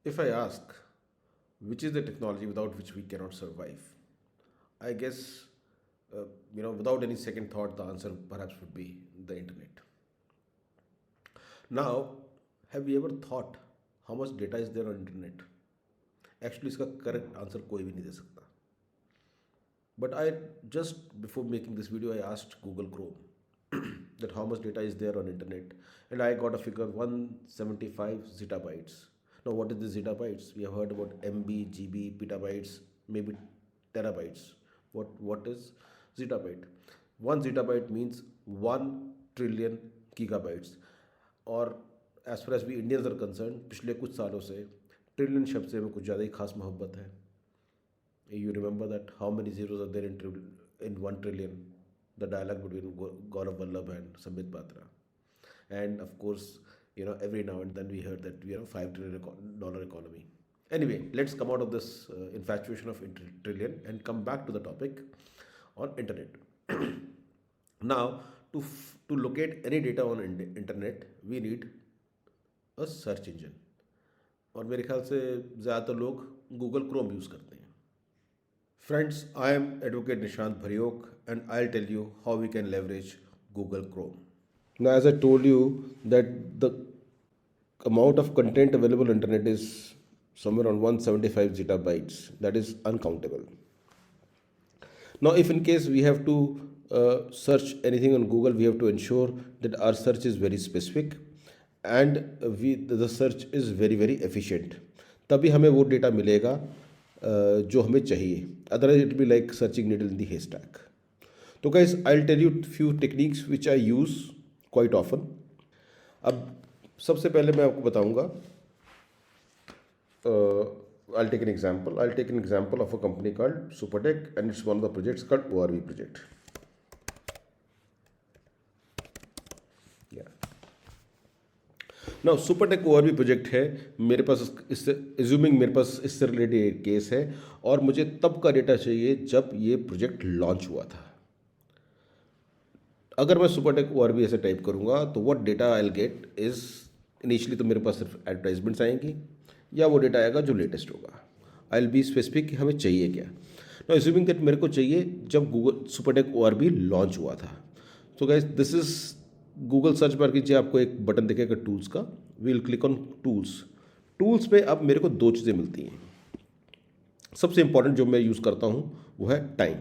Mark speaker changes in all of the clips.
Speaker 1: If I ask, which is the technology without which we cannot survive, I guess, without any second thought, the answer perhaps would be the internet. Now, have you ever thought how much data is there on internet? Actually, इसका correct answer कोई भी नहीं दे सकता. But I just before making this video, I asked Google Chrome that how much data is there on internet, and I got a figure 175 zettabytes. Now, what is the zettabytes? We have heard about MB, GB, petabytes, maybe terabytes. What is zettabyte? One zettabyte means 1 trillion gigabytes. और as far as we Indians are concern पिछले कुछ सालों से trillion शब्द से हमें कुछ ज़्यादा ही खास मोहब्बत है. You remember that how many zeros are there in 1 trillion? The dialogue between Gaurav Vallabh and Sambit Patra, and of course, every now and then we heard that we are a $5 trillion economy. Anyway, let's come out of this infatuation of trillion and come back to the topic on internet. Now, to locate any data on internet, we need a search engine. और मेरे ख्याल से ज़्यादातर लोग Google Chrome use करते हैं. Friends, I am Advocate Nishant Bharyok and I'll tell you how we can leverage Google Chrome. Now, as I told you that the amount of content available on internet is somewhere around 175 zettabytes. That is uncountable. Now, if in case we have to search anything on Google, we have to ensure that our search is very specific and the search is very very efficient. तभी हमें वो data मिलेगा जो हमें चाहिए. Otherwise it be like searching needle in the haystack. तो guys, I will tell you few techniques which I use quite often. अब सबसे पहले मैं आपको बताऊंगा. I'll take an example. I'll take an example of a company called Supertech, and it's one of the projects called ORV project. Yeah. Now, Supertech ORV project है. मेरे पास इससे assuming मेरे पास इससे रिलेटेड एक केस है और मुझे तब का डेटा चाहिए जब ये प्रोजेक्ट लॉन्च हुआ था. अगर मैं Supertech ORV ऐसे टाइप करूँगा तो what data I'll get is initially तो मेरे पास सिर्फ एडवर्टाइजमेंट्स आएंगी या वो डेटा आएगा जो लेटेस्ट होगा. आई विल बी स्पेसिफिक कि हमें चाहिए क्या. नो एज्यूमिंग दैट मेरे को चाहिए जब गूगल सुपरटेक ORB लॉन्च हुआ था. So guys, this is Google search bar कीजिए, आपको एक बटन दिखेगा टूल्स का. We will click on tools. Tools में अब मेरे को दो चीज़ें मिलती हैं. सबसे इंपॉर्टेंट जो मैं यूज़ करता हूँ वो है टाइम.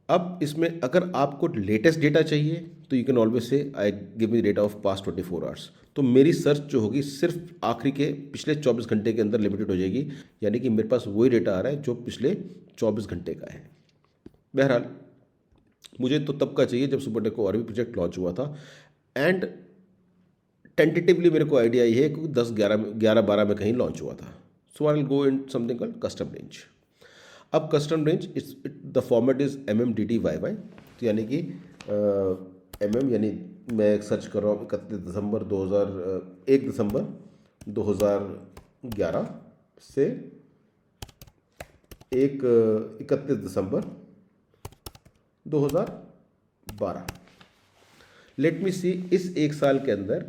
Speaker 1: अब इसमें अगर आपको लेटेस्ट डेटा चाहिए तो you can always say I give me data of past 24 hours. तो मेरी सर्च जो होगी सिर्फ आखिरी के पिछले 24 घंटे के अंदर लिमिटेड हो जाएगी. यानी कि मेरे पास वही डेटा आ रहा है जो पिछले 24 घंटे का है. बहरहाल, मुझे तो तब का चाहिए जब सुपरटेक ORB प्रोजेक्ट लॉन्च हुआ था. एंड टेंटेटिवली मेरे को आइडिया ये है कि 10-11 में कहीं लॉन्च हुआ था. So I will go in something called custom range. अब custom range the format is MMDDYY. तो यानी कि यानी मैं सर्च कर रहा हूँ 1 दिसंबर 2011 से 31 दिसंबर 2012. लेट मी सी इस एक साल के अंदर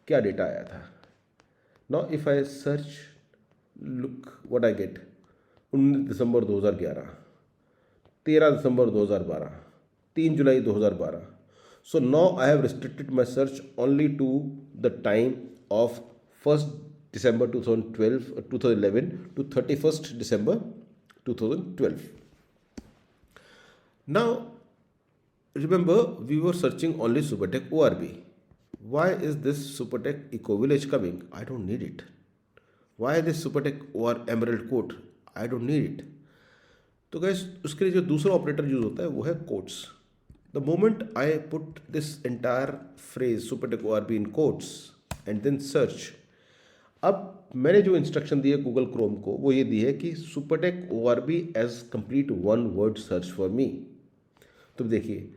Speaker 1: क्या डेटा आया था. Now if I search, look what I get. 19 December 2011, 13 December 2012, 3 July 2012. So now I have restricted my search only to the time of 1st December 2011 to 31st December 2012. Now, remember, we were searching only Supertech ORB. Why is this Supertech EcoVillage coming? I don't need it. Why this Supertech or Emerald Coat? I don't need it. तो guys, उसके लिए जो दूसरा operator use होता है वो है quotes. The moment I put this entire phrase Supertech ORB in quotes and then search, अब मैंने जो इंस्ट्रक्शन दी है गूगल क्रोम को वो ये दी है कि Supertech ORB as complete one word search for me. तो देखिए,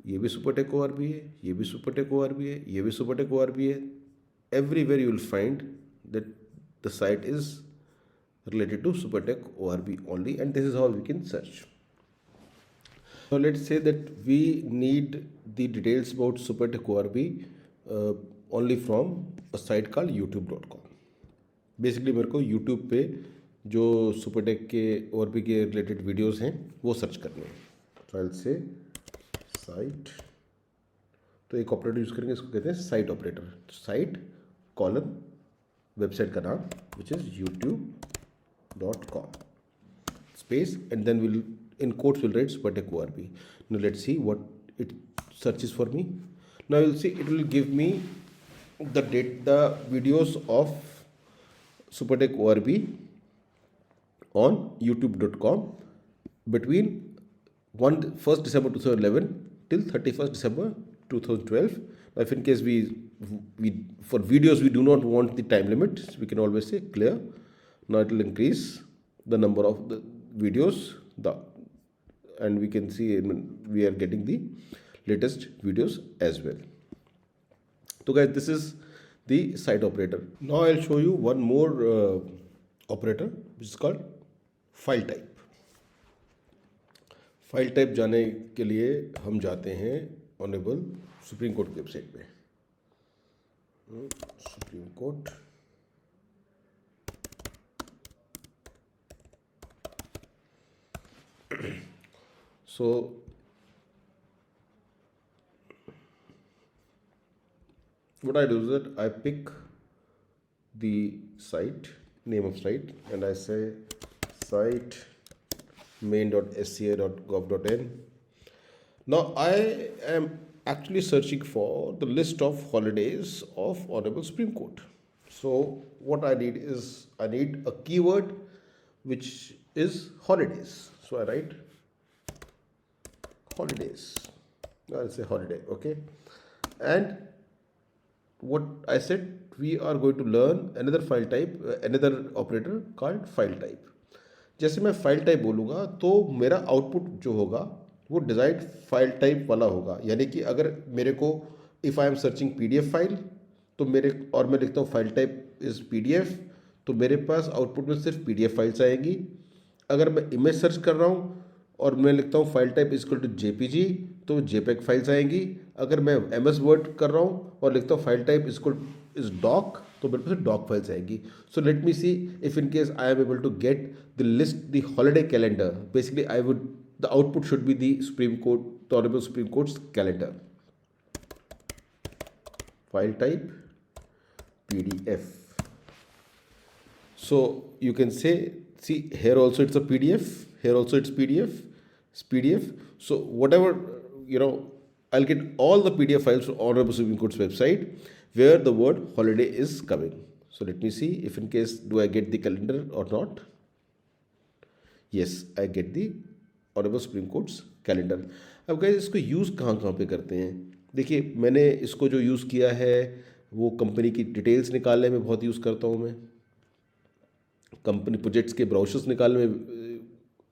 Speaker 1: ये भी Supertech ORB है, ये भी Supertech ORB है, ये भी Supertech ORB है. Everywhere you will find that the site is related to Supertech ORB only, and this is how we can search. So let's say that we need the details about Supertech ORB only from a site called youtube.com. Basically मेरे को YouTube पे जो Supertech के और भी के related videos हैं वो सर्च करने हैं। फाइल से साइट, तो एक ऑपरेटर यूज़ करेंगे, इसको कहते हैं site operator. Site colon website का नाम which is youtube.com space, and then we'll in quotes we'll write Supertech ORB. Now let's see what it searches for me. Now you'll see it will give me the videos of Supertech ORB on youtube.com between 1st December 2011 till 31st December 2012. Now if in case we for videos we do not want the time limit, we can always say clear. Now it will increase the number of the videos, and we can see we are getting the latest videos as well. So guys, this is the site operator. Now I'll show you one more operator which is called file type. File type जाने के लिए हम जाते हैं honourable supreme court की website पे। Supreme court, so what I do is that I pick the site, name of site, and I say site main.sca.gov.in. Now I am actually searching for the list of holidays of Honorable Supreme Court. So what I need is I need a keyword which is holidays. So I write holidays. I'll say holiday, okay. And what I said, we are going to learn another file type, another operator called file type. जैसे मैं file type बोलूँगा तो मेरा output जो होगा वो डिज़ाइर्ड file type वाला होगा। यानी कि अगर मेरे को if I am searching PDF file तो और मैं लिखता हूँ फाइल टाइप इज़ PDF, तो मेरे पास आउटपुट में सिर्फ PDF फाइल्स आएंगी। अगर मैं इमेज सर्च कर रहा हूँ और मैं लिखता हूँ file type is equal to JPG तो JPEG फाइल्स आएंगी। अगर मैं MS वर्ड कर रहा हूँ और लिखता हूँ फाइल टाइप इज डॉक तो मेरे पास डॉक फाइल्स आएंगी। So let me see if in case I am able to get the list the holiday calendar. Basically I would the output should be the Supreme Court, the honourable Supreme Court's calendar. File type PDF. So you can say, see here also it's a PDF, here also it's PDF. So whatever, I'll get all the PDF files from Honorable Supreme Court's website where the word holiday is coming. So let me see if in case do I get the calendar or not. Yes, I get the Honorable Supreme Court's calendar. अब guys इसको use कहाँ पे करते हैं? देखिए मैंने इसको जो यूज़ किया है वो कंपनी की डिटेल्स निकालने में बहुत यूज़ करता हूँ मैं। कंपनी प्रोजेक्ट्स के ब्राउचर्स निकालने में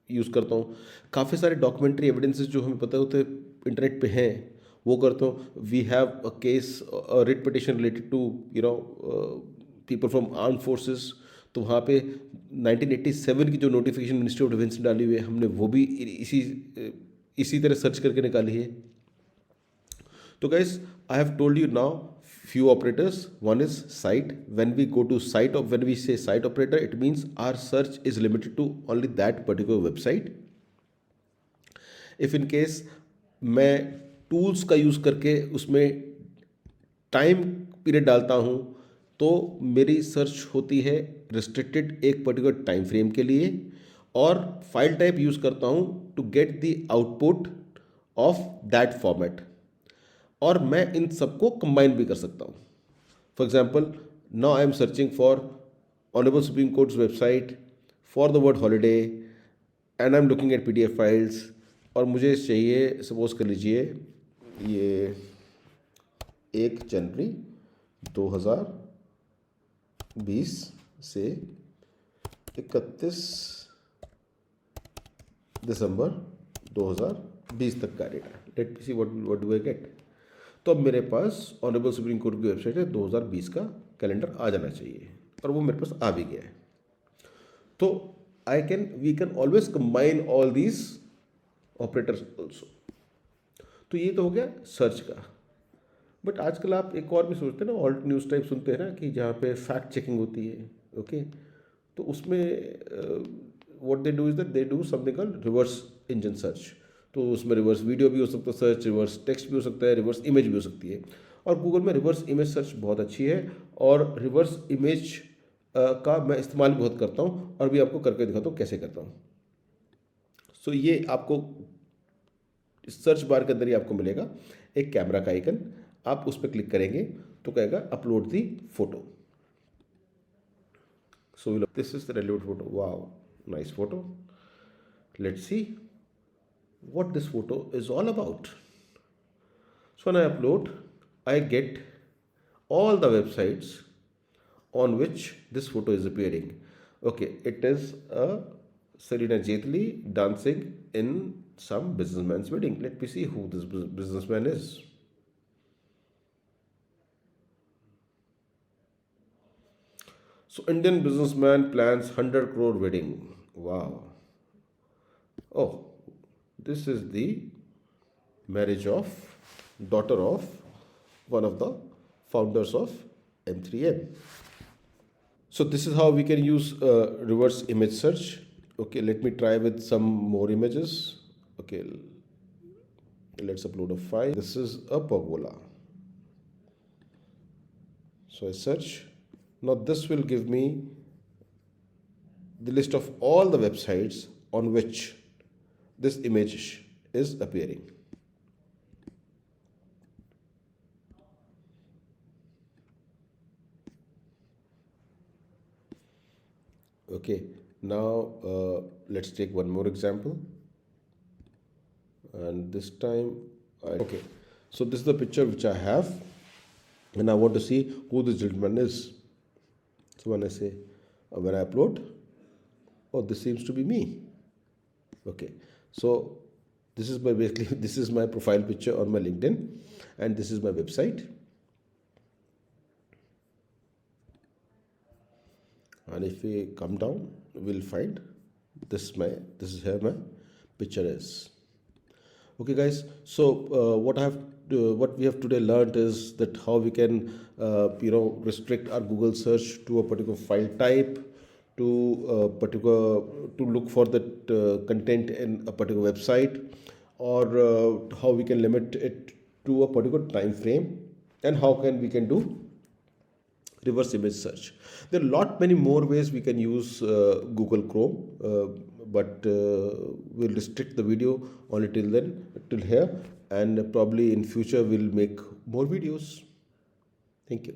Speaker 1: यूज़ करता हूँ। काफ़ी सारे डॉक्यूमेंट्री एविडेंसेस जो हमें पता होते इंटरनेट पे हैं वो करता हूँ। We have a case writ petition related to people from arm forces, तो वहाँ पे 1987 की जो नोटिफिकेशन मिनिस्ट्री ऑफ डिफेंस ने डाली हुई है हमने वो भी इसी तरह सर्च करके निकाली है। तो guys I have told you now few operators. One is site. When we go to site, when we say site operator, it means our search is limited to only that particular website. If in case मैं tools का use करके उसमें time period डालता हूँ तो मेरी search होती है रिस्ट्रिक्टेड एक पर्टिकुलर टाइम फ्रेम के लिए, और फाइल टाइप यूज़ करता हूँ to get the output of that format. और मैं इन सबको कंबाइन भी कर सकता हूँ। For example now I am searching for honourable Supreme courts website for the word holiday and I am looking at PDF files, और मुझे चाहिए सपोज कर लीजिए ये 1 जनवरी 2020 से 31 दिसंबर 2020 तक का data. Late me see what do I get. तो अब मेरे पास ऑनरेबल सुप्रीम कोर्ट की वेबसाइट है 2020 का कैलेंडर आ जाना चाहिए, और वो मेरे पास आ भी गया है। तो we can always combine all these operators also. तो ये तो हो गया सर्च का। बट आजकल आप एक और भी सोचते हैं ना, ऑल्ट न्यूज़ टाइप सुनते हैं ना, कि जहाँ पे फैक्ट चेकिंग होती है। ओके, तो उसमें what they do is that they do something called reverse engine search. तो उसमें रिवर्स वीडियो भी हो सकता है सर्च, रिवर्स टेक्स्ट भी हो सकता है, रिवर्स इमेज भी हो सकती है। और गूगल में रिवर्स इमेज सर्च बहुत अच्छी है, और रिवर्स इमेज का मैं इस्तेमाल भी बहुत करता हूँ, और भी आपको करके दिखाता हूँ कैसे करता हूँ। सो ये आपको सर्च बार के अंदर ही आपको मिलेगा एक कैमरा का आइकन। आप उस पर क्लिक करेंगे तो कहेगा upload the photo. So this is the relevant photo. Wow, nice photo. Let's see what this photo is all about. So when I upload, I get all the websites on which this photo is appearing. Okay, it is a Serena Jethli dancing in some businessman's wedding. Let me see who this businessman is. So Indian businessman plans 100 crore wedding. Wow. Oh, this is the marriage of daughter of one of the founders of M3M. So this is how we can use reverse image search. Okay, let me try with some more images. Okay, let's upload a file. This is a pergola. So I search. Now this will give me the list of all the websites on which this image is appearing. Okay, now let's take one more example, and this time okay, so this is the picture which I have, and I want to see who this gentleman is. So when I say when I upload, oh, this seems to be me. Okay, so this is my basically this is my profile picture on my LinkedIn, and this is my website. And if we come down, we'll find this is here my picture is. Okay, guys. So what we have today learned is that how we can restrict our Google search to a particular file type, to a particular to look for that content in a particular website, or how we can limit it to a particular time frame, and how we can do reverse image search. There are a lot many more ways we can use Google Chrome, but we'll restrict the video only till here, and probably in future we'll make more videos. Thank you.